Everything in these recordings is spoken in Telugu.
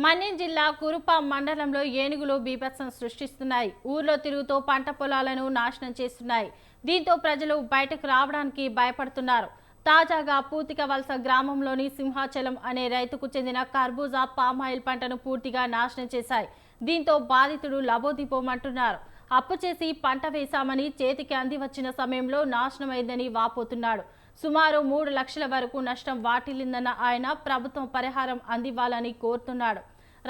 మన్యం జిల్లా కురుప మండలంలో ఏనుగులు బీభత్సం సృష్టిస్తున్నాయి. ఊర్లో తిరుగుతూ పంట పొలాలను నాశనం చేస్తున్నాయి. దీంతో ప్రజలు బయటకు రావడానికి భయపడుతున్నారు. తాజాగా పూతిక వలస గ్రామంలోని సింహాచలం అనే రైతుకు చెందిన కర్బూజా పామాయిల్ పంటను పూర్తిగా నాశనం చేశాయి. దీంతో బాధితుడు లబోదిపోమంటున్నారు. అప్పు చేసి పంట వేశామని చేతికి అంది వచ్చిన సమయంలో నాశనమైందని వాపోతున్నాడు. సుమారు 3 లక్షల వరకు నష్టం వాటిల్లిందన్న ఆయన ప్రభుత్వం పరిహారం అందివ్వాలని కోరుతున్నాడు.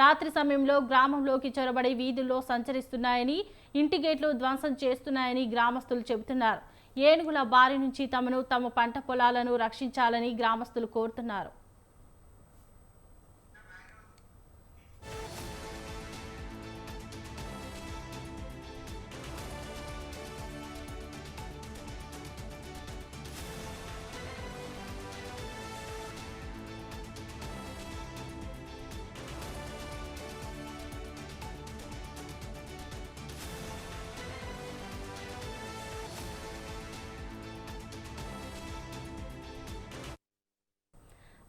రాత్రి సమయంలో గ్రామంలోకి చొరబడి వీధుల్లో సంచరిస్తున్నాయని, ఇంటి గేట్లు ధ్వంసం చేస్తున్నాయని గ్రామస్తులు చెబుతున్నారు. ఏనుగుల బారి నుంచి తమను తమ పంట పొలాలను రక్షించాలని గ్రామస్తులు కోరుతున్నారు.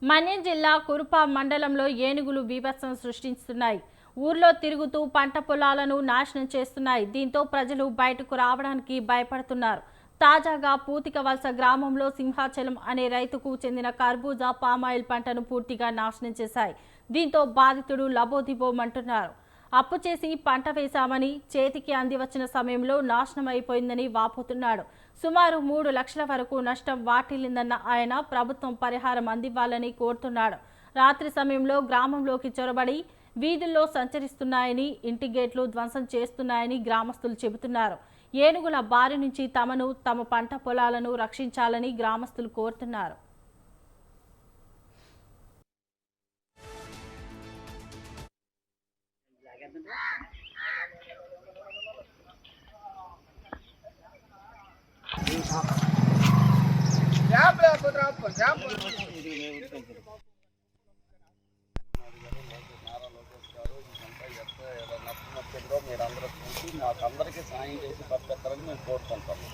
మన్యం జిల్లా కురుప మండలంలో ఏనుగులు బీభత్సం సృష్టిస్తున్నాయి. ఊర్లో తిరుగుతూ పంట పొలాలను నాశనం చేస్తున్నాయి. దీంతో ప్రజలు బయటకు రావడానికి భయపడుతున్నారు. తాజాగా పూతిక వలస గ్రామంలో సింహాచలం అనే రైతుకు చెందిన కర్బూజా పామాయిల్ పంటను పూర్తిగా నాశనం చేశాయి. దీంతో బాధితుడు లబోదిబోమంటున్నారు. అప్పు చేసి పంట వేశామని చేతికి అంది వచ్చిన సమయంలో నాశనం అయిపోయిందని వాపోతున్నాడు. సుమారు 3 లక్షల వరకు నష్టం వాటిల్లిందన్న ఆయన ప్రభుత్వం పరిహారం అందివ్వాలని కోరుతున్నాడు. రాత్రి సమయంలో గ్రామంలోకి చొరబడి వీధుల్లో సంచరిస్తున్నాయని, ఇంటి గేట్లు ధ్వంసం చేస్తున్నాయని గ్రామస్తులు చెబుతున్నారు. ఏనుగుల బారి నుంచి తమను తమ పంట పొలాలను రక్షించాలని గ్రామస్తులు కోరుతున్నారు. మీరందరూ చూసి మాకందరికీ సాయం చేసి పంపిస్తారని మేము కోరుకుంటాము.